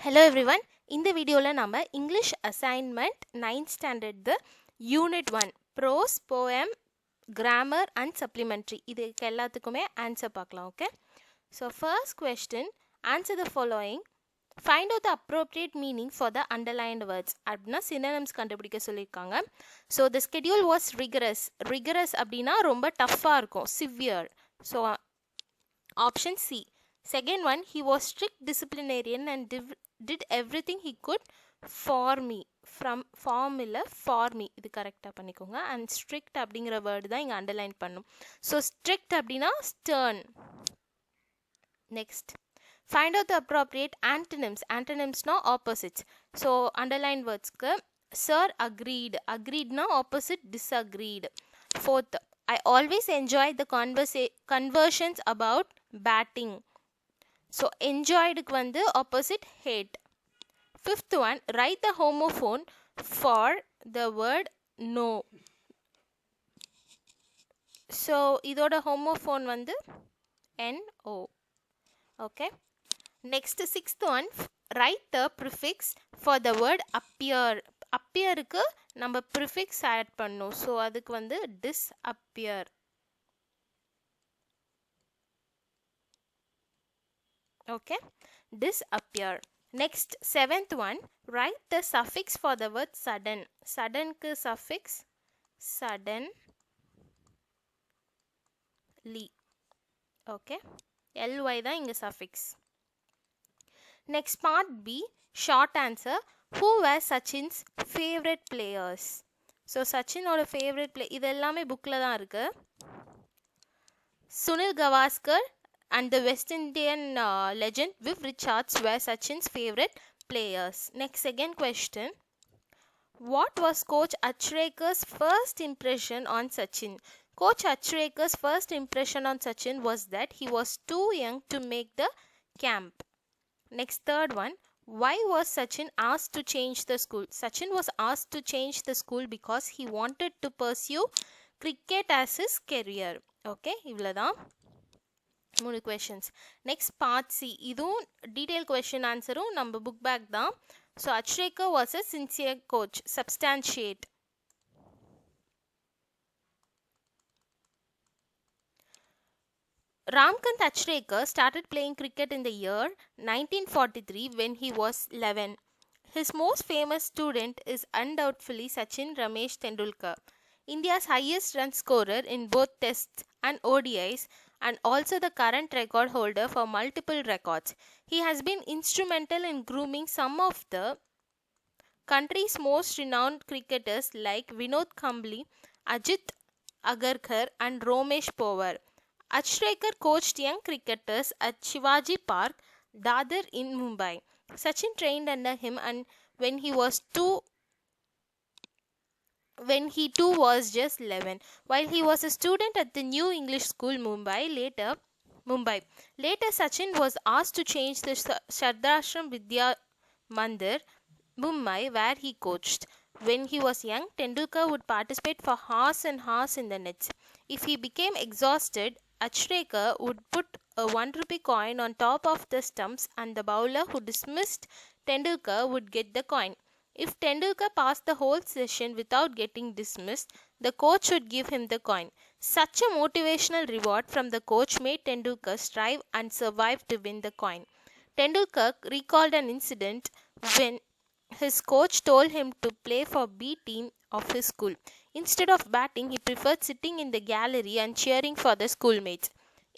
Hello everyone. இந்த வீடியோல நம்ம English assignment 9th standard the unit 1 prose poem grammar and supplementary இதுக்கு எல்லாத்துக்குமே ஆன்சர் பார்க்கலாம். Okay, so first question, answer the following. Find out the appropriate meaning for the underlined words அப்படின்னா synonyms கண்டுபிடிக்க சொல்லியிருக்காங்க. So the schedule was rigorous அப்படின்னா ரொம்ப டஃப்பாக இருக்கும், severe. So option C. Second one, he was strict disciplinarian and did everything he could for me. From formula for me இது கரெக்டாக பண்ணிக்கோங்க. அண்ட் ஸ்ட்ரிக்ட் அப்படிங்கிற வேர்டு தான் இங்கே அண்டர்லைன் பண்ணும். ஸோ ஸ்ட்ரிக்ட் அப்படின்னா stern. Next, find out the appropriate antonyms. ஆன்டனிம்ஸ்னா opposites. So underline வேர்ட்ஸ்க்கு சார் அக்ரீட்னா opposite disagreed. Fourth, I always enjoy the conversions about batting. So enjoyed வந்து opposite hate. Fifth one, write the homophone for the word no. So இதோட homophone வந்து no. Okay. Next, sixth one, write the prefix for the word appear. appearக்கு நம்ம prefix add பண்ணணும். So அதுக்கு வந்து disappear. Okay, disappear. Next, seventh one, write the suffix for the word sudden. Suddenக்கு suffix suddenly. Okay, ly தான் இங்க suffix. Next, part B, short answer. Who were Sachin's favorite players? So சச்சினோட favorite play இது எல்லாமே புக்கில் தான் இருக்கு. Sunil Gavaskar and the West Indian legend Viv Richards were Sachin's favorite players. Next, second question. What was Coach Achrekar's first impression on Sachin? Coach Achrekar's first impression on Sachin was that he was too young to make the camp. Next, third one. Why was Sachin asked to change the school? Sachin was asked to change the school because he wanted to pursue cricket as his career. Okay, இவ்வளவுதான் 3 questions. Next, part C. இதுவும் detailed question answerும் நம்ம book back தான். So Achrekar was a sincere coach. Substantiate. Ramkant Achrekar started playing cricket in the year 1943 when he was 11. His most famous student is undoubtedly Sachin Ramesh Tendulkar, India's highest run scorer in both tests and ODIs, and also the current record holder for multiple records. He has been instrumental in grooming some of the country's most renowned cricketers like Vinod Kambli, Ajit Agarkar, and Romesh Power. Achrekar coached young cricketers at Shivaji Park, Dadar in Mumbai. Sachin trained under him and when he too was just 11, while he was a student at the New English School, Mumbai. Later, Sachin was asked to change the Shardrashram Vidya Mandir, Mumbai, where he coached. When he was young, Tendulkar would participate for hours and hours in the nets. If he became exhausted, Achrekar would put a 1 rupee coin on top of the stumps and the bowler who dismissed Tendulkar would get the coin. If Tendulkar passed the whole session without getting dismissed, the coach would give him the coin. Such a motivational reward from the coach made Tendulkar strive and survive to win the coin. Tendulkar recalled an incident when his coach told him to play for B team of his school. Instead of batting, he preferred sitting in the gallery and cheering for the schoolmates.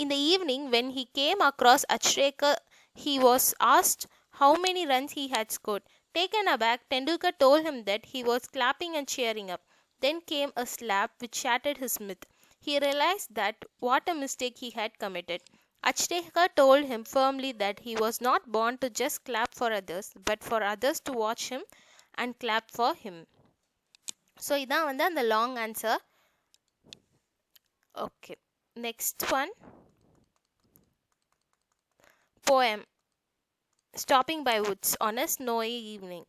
In the evening, when he came across Achrekar, he was asked how many runs he had scored. Taken aback, Tendulkar told him that he was clapping and cheering up. Then came a slap which shattered his myth. He realized that what a mistake he had committed. Achrekar told him firmly that he was not born to just clap for others, but for others to watch him and clap for him. So இதான் வந்து அந்த long answer. Okay, next one. Poem Stopping by Woods on a Snowy Evening.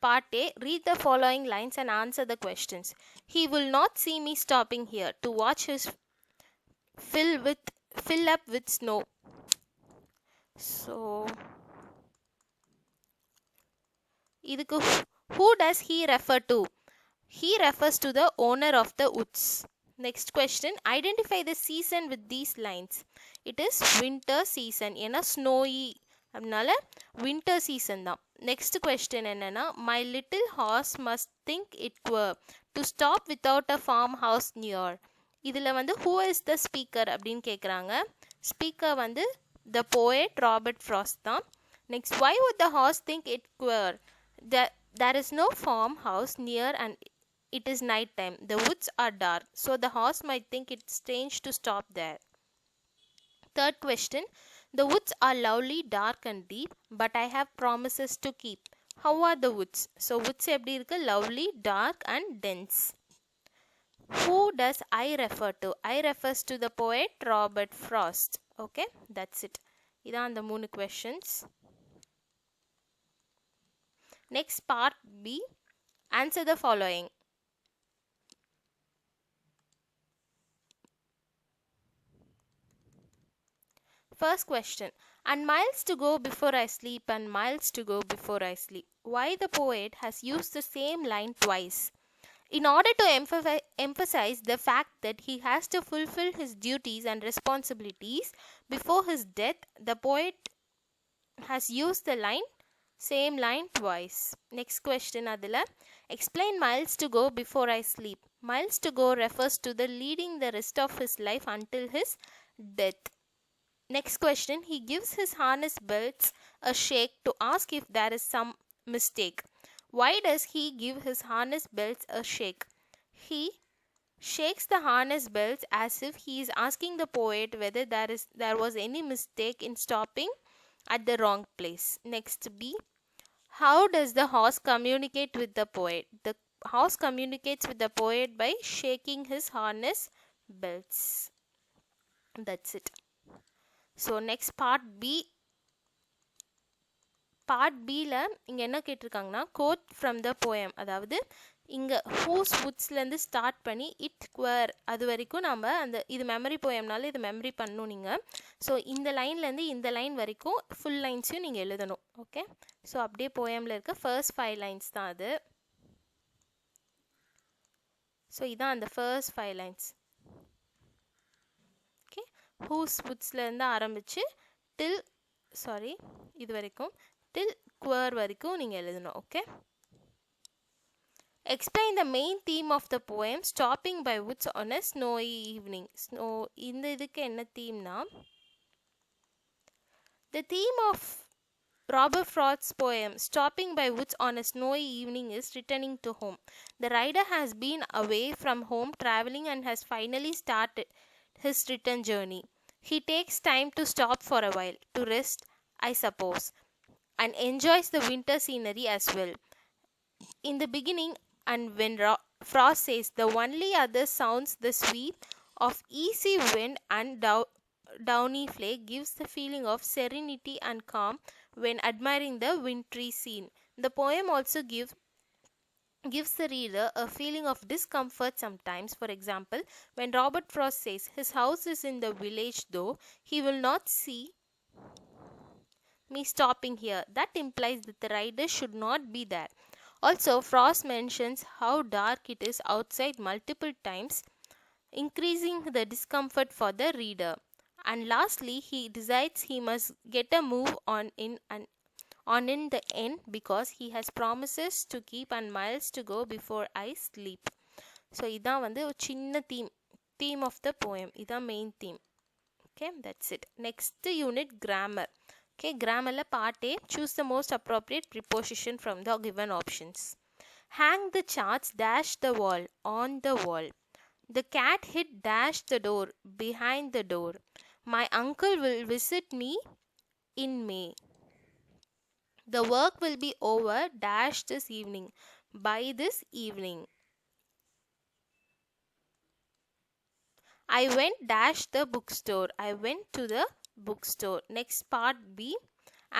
Part A. Read the following lines and answer the questions. He will not see me stopping here to watch his fill up with snow. So, இதுக்கு who does he refer to? He refers to the owner of the woods. Next question, identify the season with these lines. It is winter season. ஏன்னா snowy அதனால winter season தான். Next question என்னன்னா, my little horse must think it were to stop without a farmhouse near. இதில் வந்து who is the speaker அப்படின்னு கேட்குறாங்க. Speaker வந்து the poet Robert Frost தான். Next, why would the horse think it were? There is no farmhouse near and it is night time. The woods are dark, so the horse might think it's strange to stop there. Third question, the woods are lovely, dark and deep, but I have promises to keep. How are the woods? So woods எப்படி இருக்கு? Lovely, dark and dense. Who does I refer to? I refers to the poet Robert Frost. Okay, that's it. இதான் அந்த 3 questions. Next, part B. Answer the following. First question, and miles to go before I sleep, and miles to go before I sleep. Why the poet has used the same line twice? In order to emphasize the fact that he has to fulfill his duties and responsibilities before his death, the poet has used the same line twice. Next question, adila explain miles to go before I sleep. Miles to go refers to the leading the rest of his life until his death. Next question, he gives his harness belts a shake to ask if there is some mistake. Why does he give his harness belts a shake? He shakes the harness belts as if he is asking the poet whether there was any mistake in stopping at the wrong place. Next, B. How does the horse communicate with the poet? The horse communicates with the poet by shaking his harness belts. That's it. So next, part B. Part பியில் இங்கே என்ன கேட்டிருக்காங்கன்னா, code from the poem. அதாவது இங்கே whose வுட்ஸ்லேருந்து start பண்ணி it குவர் அது வரைக்கும் நம்ம அந்த இது மெமரி போயம்னால இது மெமரி பண்ணணும் நீங்கள். ஸோ இந்த லைன்லேருந்து இந்த லைன் வரைக்கும் ஃபுல் லைன்ஸையும் நீங்கள் எழுதணும். ஓகே, ஸோ அப்படியே போயமில் இருக்க ஃபர்ஸ்ட் 5 லைன்ஸ் தான் அது. ஸோ இதான் அந்த ஃபர்ஸ்ட் 5 லைன்ஸ். ஓகே, ஹூஸ் வுட்ஸ்லேருந்து ஆரம்பித்து இது வரைக்கும் till குவர் வரைக்கும் நீங்கள் எழுதணும். Okay, explain the main theme of the poem stopping by woods on a snowy evening. இந்த இதுக்கு என்ன தீம்னா, the theme of Robert Frost's poem stopping by woods on a snowy evening is returning to home. The rider has been away from home traveling and has finally started his return journey. He takes time to stop for a while to rest, I suppose, and enjoys the winter scenery as well. In the beginning, and when Frost says, the only other sounds the sweep of easy wind and downy flake gives the feeling of serenity and calm when admiring the wintry scene. The poem also gives the reader a feeling of discomfort sometimes. For example, when Robert Frost says his house is in the village, though he will not see me stopping here, that implies that the rider should not be there. Also, Frost mentions how dark it is outside multiple times, increasing the discomfort for the reader. And lastly, he decides he must get a move on in the end because he has promises to keep and miles to go before I sleep. So இதான் வந்து ஒரு சின்ன theme of the poem. இதான் main theme. Okay, that's it. Next unit, grammar. Okay, grammar la part A, choose the most appropriate preposition from the given options. Hang the charts dash the wall on the wall. The cat hid dash the door behind the door. My uncle will visit me in May. The work will be over dash this evening, by this evening. I went dash the bookstore. I went to the bookstore. Next, part B.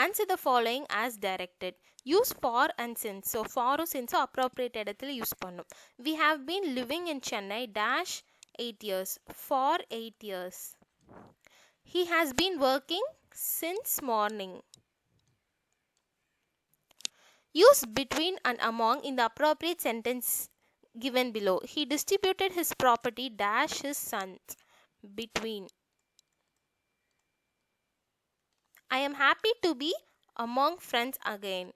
Answer the following as directed. Use for and since. So for since appropriate இடத்துல use பண்ணும். We have been living in Chennai dash 8 years. For 8 years. He has been working since morning. Use between and among in the appropriate sentence given below. He distributed his property dash his sons. Between. I am happy to be among friends again.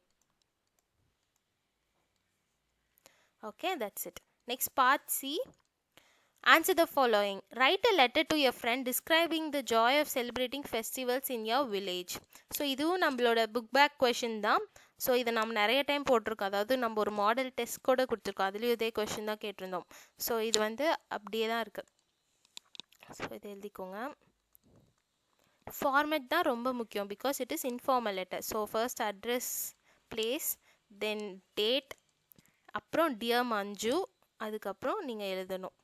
Okay, that's it. Next, part C. Answer the following. Write a letter to your friend describing the joy of celebrating festivals in your village. So இதுவும் நம்மளோட book back question தான். So இதை நம்ம நிறைய time போட்டிருக்கோம். அதாவது நம்ம ஒரு மாடல் டெஸ்ட் கூட கொடுத்துருக்கோம். அதுலேயும் இதே கொஷின் தான் கேட்டிருந்தோம். ஸோ இது வந்து அப்படியே தான் இருக்குது. ஸோ இதை எழுதிக்கோங்க. ஃபார்மேட் தான் ரொம்ப முக்கியம். Because it is informal letter. So first address, place, then date, அப்புறம் டியர் மஞ்சு, அதுக்கப்புறம் நீங்கள் எழுதணும்.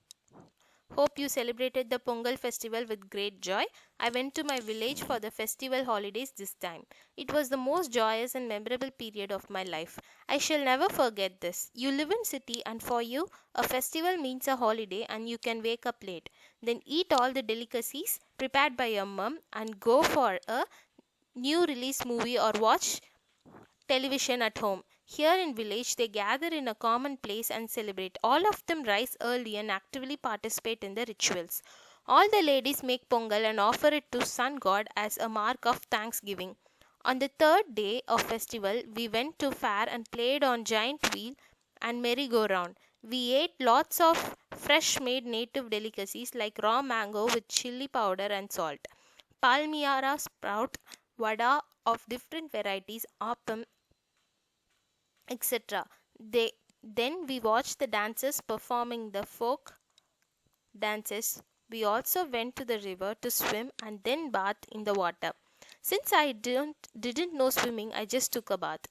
Hope you celebrated the Pongal festival with great joy. I went to my village for the festival holidays this time. It was the most joyous and memorable period of my life. I shall never forget this. You live in city and for you a festival means a holiday and you can wake up late. Then eat all the delicacies prepared by your mum and go for a new release movie or watch television at home. Here in village, they gather in a common place and celebrate. All of them rise early and actively participate in the rituals. All the ladies make pongal and offer it to sun god as a mark of thanksgiving. On the third day of festival, we went to fair and played on giant wheel and merry-go-round. We ate lots of fresh made native delicacies like raw mango with chili powder and salt, palmyra sprout, vada of different varieties, appam, etc. Then we watched the dancers performing the folk dances. We also went to the river to swim and then bath in the water. Since I didn't know swimming, I just took a bath.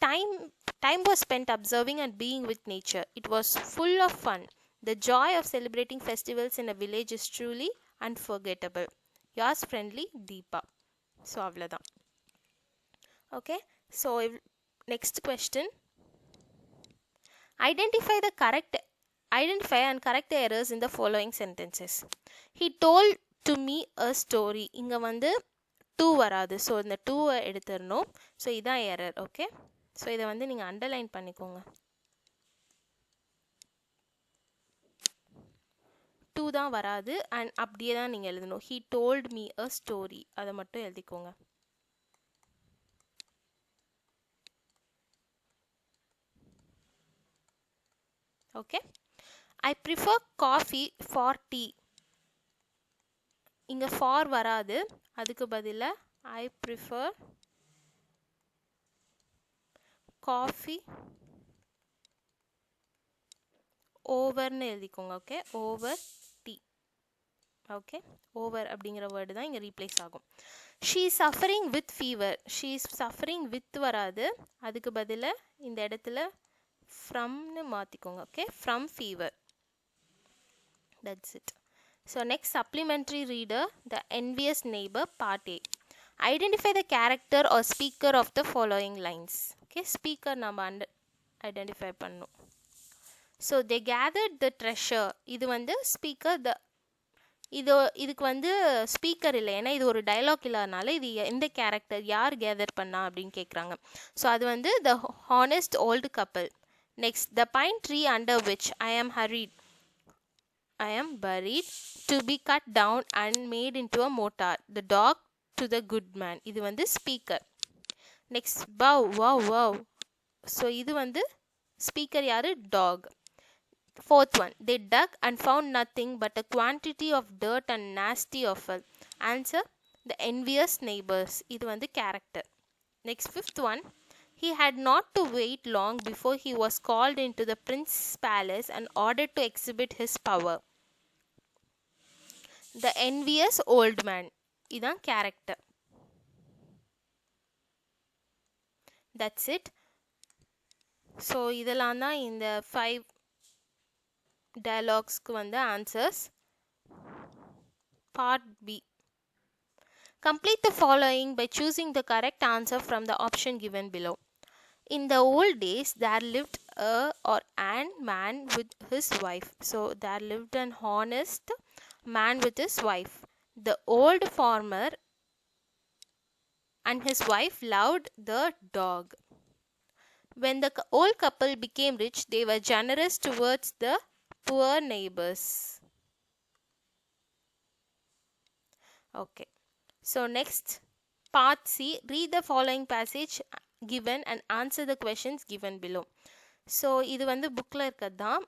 Time was spent observing and being with nature. It was full of fun. The joy of celebrating festivals in a village is truly unforgettable. Yours friendly, Deepa. So avladhan. Okay, so next question. Identify and correct the errors in the following sentences. He told to me a story. இங்க வந்து to வராது. So இந்த டூவை எடுத்துடணும். So இதான் error. Okay, so இதை வந்து நீங்கள் அண்டர்லைன் பண்ணிக்கோங்க. டூ தான் வராது அண்ட் அப்படியே தான் நீங்கள் எழுதணும். he told me a story, அதை மட்டும் எழுதிக்கோங்க. Okay, I prefer coffee for tea. இங்கே ஃபார் வராது, அதுக்கு பதிலாக I prefer coffee ஓவர்னு எழுதிக்கோங்க. Okay, over tea. Okay, over அப்படிங்கிற வேர்டு தான் இங்கே ரீப்ளேஸ் ஆகும். She is suffering with fever. She is suffering with வராது, அதுக்கு பதிலாக இந்த இடத்துல ஃப்ரம்னு மாற்றிக்கோங்க. Okay, from fever. That's it. So next, supplementary reader, the envious neighbor, part A. Identify the character or speaker of the following lines. Okay, speaker நம்ம identify பண்ணணும். So they gathered the treasure. இது வந்து speaker. இதுக்கு வந்து speaker இல்லை, ஏன்னா இது ஒரு டைலாக் இல்லாதனால இது எந்த கேரக்டர், யார் கேதர் பண்ணா அப்படின்னு கேட்குறாங்க. ஸோ அது வந்து the honest old couple. Next, the pine tree under which I am buried to be cut down and made into a mortar. The dog to the good man. இது வந்து speaker. Next, wow. So இது வந்து speaker யாரு, talk. Fourth one, they dug and found nothing but a quantity of dirt and nasty offal. Answer, the envious neighbors. இது வந்து character. Next, fifth one, he had not to wait long before he was called into the prince's palace and ordered to exhibit his power. The envious old man. இதான் character. That's it. So இதெல்லாம் தான் இந்த 5 dialoguesக்கு வந்து answers. Part B. Complete the following by choosing the correct answer from the option given below. In the old days, there lived an man with his wife. So there lived an honest man with his wife. The old farmer and his wife loved the dog. When the old couple became rich, they were generous towards the poor neighbors. Okay. So next, part C. Read the following passage given and answer the questions given below. So இது வந்து புக்கில் இருக்கிறது தான்.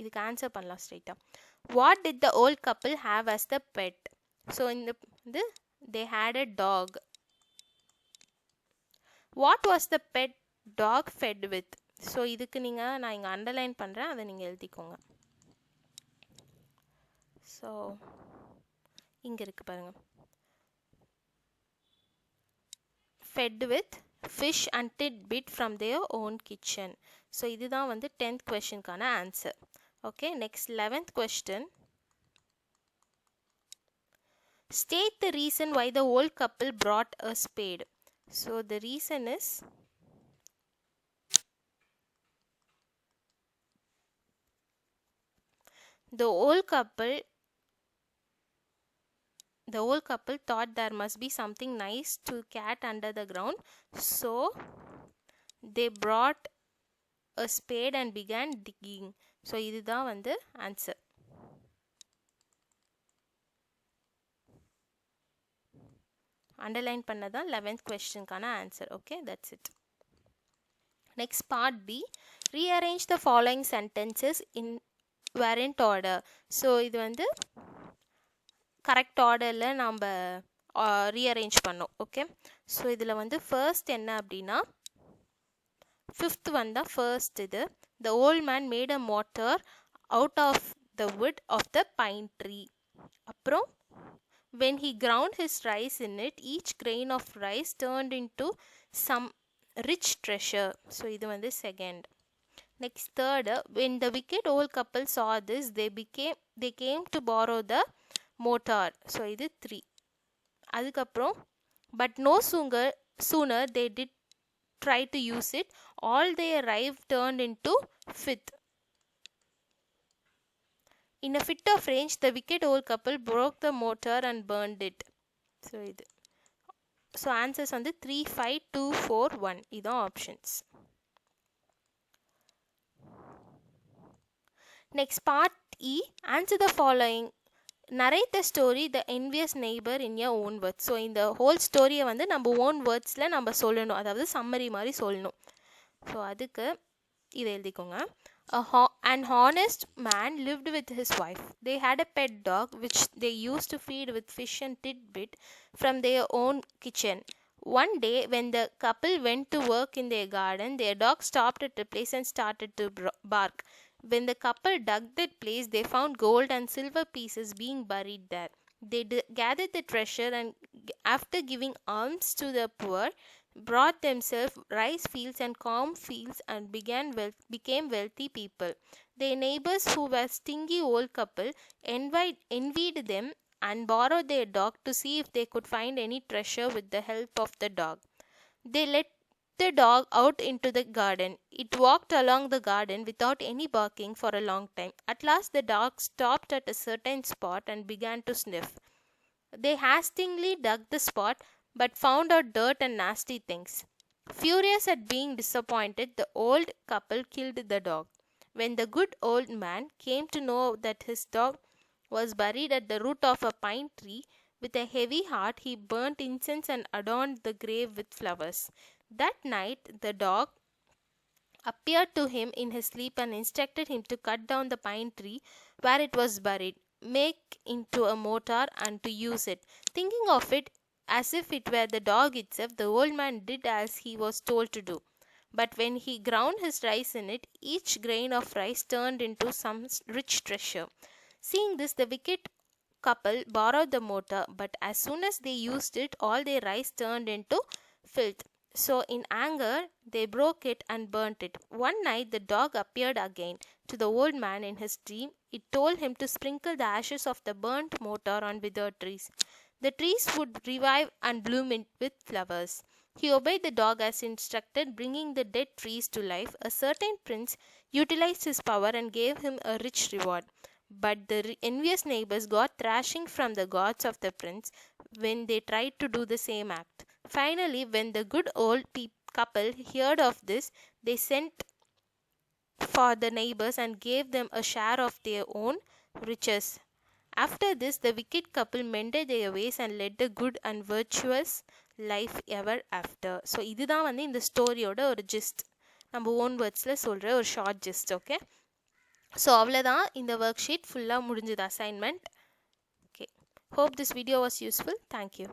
இதுக்கு answer பண்ணலாம் ஸ்ட்ரைட்டாக. What did the old couple have as the pet? So இந்த இது they had a dog. What was the pet dog fed with? So இதுக்கு நீங்கள் நான் இங்கே அண்டர்லைன் பண்ணுறேன், அதை நீங்கள் எழுதிக்கோங்க. ஸோ இங்கே இருக்குது பாருங்கள். fed with fish and tidbit from their own kitchen. So இதுதான் வந்து 10th questionக்கான answer. Okay, next 11th question. State the reason why the old couple brought a spade. So the reason is the old couple thought there must be something nice to cat under the ground, so they brought a spade and began digging. So இதுதான் வந்து answer. Underline பண்ணதான் 11th questionக்கான answer. Okay, that's it. Next, part B. Rearrange the following sentences in variant order. So இது வந்து correct ஆர்டரில் நம்ம rearrange பண்ணோம். Okay, so இதில் வந்து ஃபர்ஸ்ட் என்ன அப்படின்னா, ஃபிஃப்த் வந்தால் ஃபர்ஸ்ட் இது, the old man made a mortar out of the wood of the pine tree. அப்புறம் when he ground his rice in it, each grain of rice turned into some rich treasure. So இது வந்து second. Next, third, when the wicked old couple saw this, they came to borrow the motor. So இது 3. அதுக்கப்புறம் but no sooner they did try to use it, all they arrived turned into fifth. In a fit of rage, the wicked old couple broke the motor and burned it. So இது so answers வந்து 3, 5, 2, 4, 1 இதான் options. Next, part E. Answer the following. Narrate the story the envious neighbor in your own words. So இந்த whole ஸ்டோரியை வந்து நம்ம own வேர்ட்ஸில் நம்ம சொல்லணும், அதாவது சம்மரி மாதிரி சொல்லணும். ஸோ அதுக்கு இதை எழுதிக்கோங்க. An honest man lived with his wife. They had a pet dog which they used to feed with fish and tidbit from their own kitchen. One day, when the couple went to work in their garden, their dog stopped at a place and started to bark. When the couple dug that place, they found gold and silver pieces being buried there. They gathered the treasure and, after giving alms to the poor, brought themselves rice fields and corn fields and became wealthy people. Their neighbors, who were stingy old couple, envied them and borrowed their dog to see if they could find any treasure with the help of the dog. They let the dog out into the garden. It walked along the garden without any barking for a long time. At last the dog stopped at a certain spot and began to sniff. They hastily dug the spot but found out dirt and nasty things. Furious at being disappointed, the old couple killed the dog. When the good old man came to know that his dog was buried at the root of a pine tree, with a heavy heart he burnt incense and adorned the grave with flowers. That night the dog appeared to him in his sleep and instructed him to cut down the pine tree where it was buried, make into a mortar and to use it. Thinking of it as if it were the dog itself, the old man did as he was told to do. But when he ground his rice in it, each grain of rice turned into some rich treasure. Seeing this, the wicked couple borrowed the mortar, but as soon as they used it, all their rice turned into filth. So in anger, they broke it and burnt it. One night the dog appeared again to the old man in his dream. It told him to sprinkle the ashes of the burnt mortar on withered trees. The trees would revive and bloom with flowers. He obeyed the dog as instructed, bringing the dead trees to life. A certain prince utilized his power and gave him a rich reward. But the envious neighbors got thrashing from the gods of the prince when they tried to do the same act. Finally, when the good old couple heard of this, they sent for the neighbors and gave them a share of their own riches. After this, the wicked couple mended their ways and led a good and virtuous life ever after. So இதுதான் வந்து இந்த ஸ்டோரியோட ஒரு gist, நம்ம own வேர்ட்ஸில் சொல்கிற ஒரு short gist. Okay, so அவ்வளோதான், இந்த work sheet ஃபுல்லாக முடிஞ்சது assignment. Okay, hope this video was useful. Thank you.